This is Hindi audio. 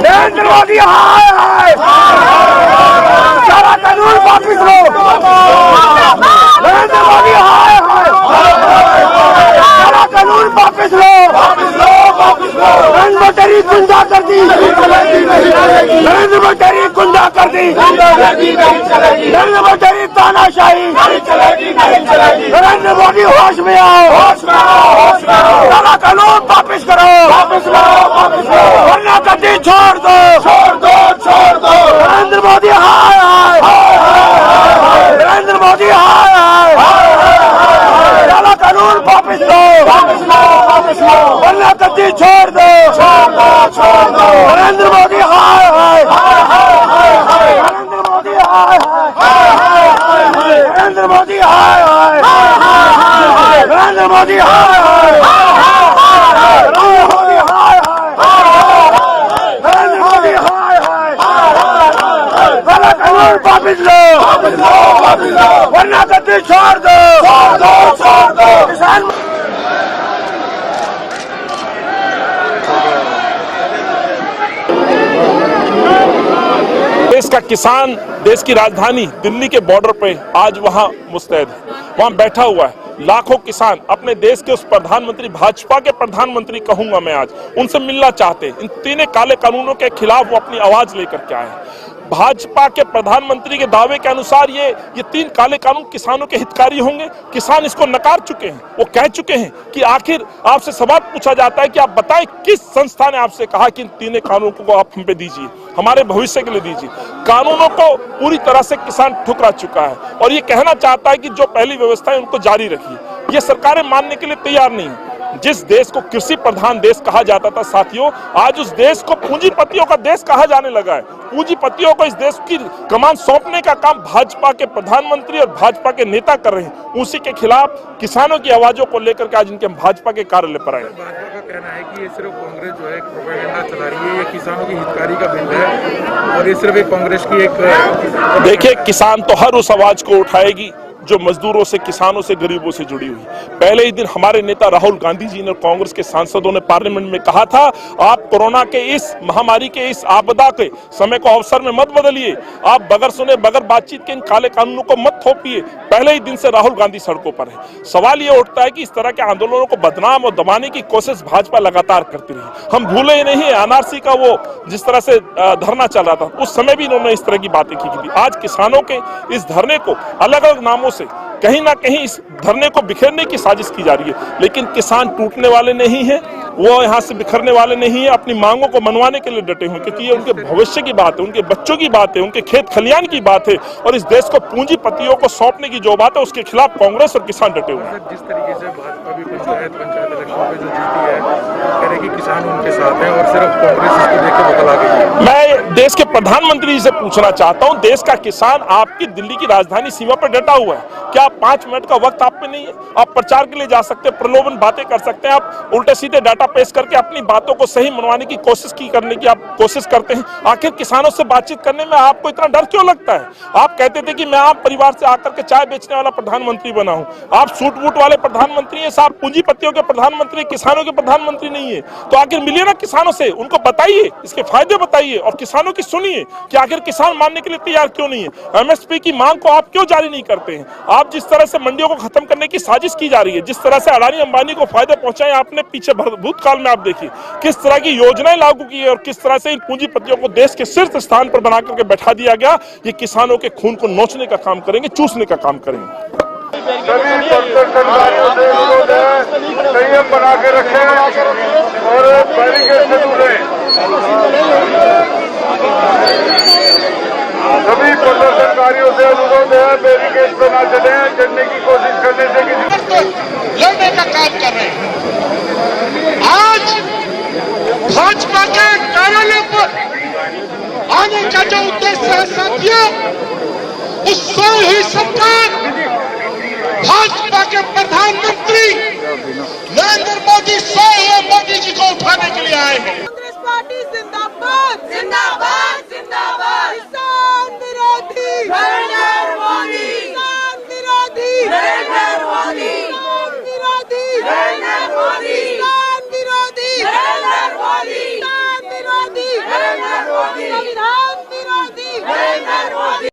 नरेंद्र मोदी हाय हाय, सारा कानून वापिस लो। नरेंद्र मोदी हाय हाय, सारा कानून वापिस लो। नरेंद्र मोदी गुंडा कर दी, नरेंद्र मोदी गुंडा कर दी, नरेंद्र मोदी तानाशाही, नरेंद्र मोदी होश में आओ, सारा कानून वापिस करो, वरना गद्दी छोड़ दो। नरेंद्र मोदी हाय हाय, नरेंद्र मोदी हाय हाय, सारा कानून वापिस लो, वरना गद्दी छोड़ दो। नरेंद्र मोदी हाय हाय, नरेंद्र मोदी हाय हाय, नरेंद्र मोदी हाय हाय, नरेंद्र मोदी हाय हाय, वापिस लो, वरना गद्दी छोड़ दो। किसान देश का किसान देश की राजधानी दिल्ली के बॉर्डर पे आज वहां मुस्तैद है, वहां बैठा हुआ है। लाखों किसान अपने देश के उस प्रधानमंत्री, भाजपा के प्रधानमंत्री कहूंगा मैं, आज उनसे मिलना चाहते हैं। इन तीनों काले कानूनों के खिलाफ वो अपनी आवाज लेकर के आए हैं। भाजपा के प्रधानमंत्री के दावे के अनुसार ये तीन काले कानून किसानों के हितकारी होंगे। किसान इसको नकार चुके हैं। वो कह चुके हैं कि आखिर आपसे सवाल पूछा जाता है कि आप बताएं किस संस्था ने आपसे कहा कि इन तीनों कानूनों को आप हम पे दीजिए, हमारे भविष्य के लिए दीजिए। कानूनों को पूरी तरह से किसान ठुकरा चुका है और ये कहना चाहता है कि जो पहली व्यवस्था है उनको जारी रखिए। ये सरकारें मानने के लिए तैयार नहीं है। जिस देश को कृषि प्रधान देश कहा जाता था साथियों, आज उस देश को पूंजीपतियों का देश कहा जाने लगा है। पूंजीपतियों को इस देश की कमान सौंपने का काम भाजपा के प्रधानमंत्री और भाजपा के नेता कर रहे हैं। उसी के खिलाफ किसानों की आवाजों को लेकर के आज इनके भाजपा के कार्यालय पर आए। भाजपा का कहना है कि ये सिर्फ कांग्रेस जो है प्रोपेगेंडा चला रही है, ये किसानों की हितकारी का बिल है और ये सिर्फ एक कांग्रेस की एक। देखिए, किसान तो हर उस आवाज को उठाएगी जो मजदूरों से, किसानों से, गरीबों से जुड़ी हुई। पहले ही दिन हमारे नेता राहुल गांधी जी ने, कांग्रेस के सांसदों ने पार्लियामेंट में कहा था, आप कोरोना के इस महामारी के इस आपदा के समय को अवसर में मत बदलिए, आप बगैर सुने बगैर बातचीत के इन काले कानूनों को मत थोपिए। पहले ही दिन से राहुल गांधी सड़कों पर है। सवाल ये उठता है कि इस तरह के आंदोलनों को बदनाम और दबाने की कोशिश भाजपा लगातार करती रही। हम भूले ही नहीं एनआरसी का वो जिस तरह से धरना चल रहा था, उस समय भी इन्होंने इस तरह की बातें की थी। आज किसानों के इस धरने को अलग अलग नामों से कहीं ना कहीं इस धरने को बिखेरने की साजिश की जा रही है, लेकिन किसान टूटने वाले नहीं हैं, वो यहाँ से बिखरने वाले नहीं है। अपनी मांगों को मनवाने के लिए डटे हुए, क्योंकि ये उनके भविष्य की बात है, उनके बच्चों की बात है, उनके खेत खलियान की बात है और इस देश को पूंजीपतियों को सौंपने की जो बात है उसके खिलाफ कांग्रेस और किसान डटे हुए हैं। जिस तरीके से भाजपा भी पंचायत इलेक्शन में जो जीती है, कह रहे कि किसान उनके साथ है और सिर्फ कांग्रेस इसको देख के बदला गई है। मैं देश के प्रधानमंत्री से पूछना चाहता हूं, देश का किसान आपकी दिल्ली की राजधानी सीमा पर डटा हुआ है, क्या 5 मिनट का वक्त आप पे नहीं है? आप प्रचार के लिए जा सकते हैं, प्रलोभन बातें कर सकते हैं, आप उल्टे सीधे डाटा डाटा पेश करके अपनी बातों को सही मनवाने की कोशिश करने की आप कोशिश करते हैं। आखिर किसानों से बातचीत करने में आपको इतना डर क्यों लगता है? आप कहते थे कि मैं आम परिवार से आकर के चाय बेचने वाला प्रधानमंत्री बना हूं। आप सूट बूट वाले प्रधानमंत्री हैं साहब, पूंजीपतियों के प्रधानमंत्री, किसानों के प्रधानमंत्री नहीं है। तो आखिर मिलिए ना किसानों से, उनको बताइए, इसके फायदे बताइए और किसानों की सुनिए कि आखिर किसान मानने के लिए तैयार क्यों नहीं है। एमएसपी की मांग को आप क्यों जारी नहीं करते हैं? आप जिस तरह से मंडियों को खत्म करने की साजिश की जा रही है, जिस तरह से अडानी अंबानी को फायदे पहुंचाए आपने पीछे भूतकाल में, आप देखिए किस तरह की योजनाएं लागू की है और किस तरह से इन पूंजीपतियों को देश के शीर्ष स्थान पर बना करके बैठा दिया गया। ये किसानों के खून को नोचने का काम करेंगे, चूसने का काम करेंगे। सभी प्रदर्शनकारियों से अनुरोध है, संयम बना के रखें और बैरिकेड से दूरें। सभी प्रदर्शनकारियों से अनुरोध है, बैरिकेड पे ना चलें, चढ़ने की कोशिश करने से किसी लड़ने का काम कर रहे हैं। आज भाजपा के कार्यालय पर आने का जो उद्देश्य है साथियों, उससे ही सरकार भाजपा के प्रधानमंत्री नरेंद्र मोदी, मोदी जी को उठाने के लिए आए हैं।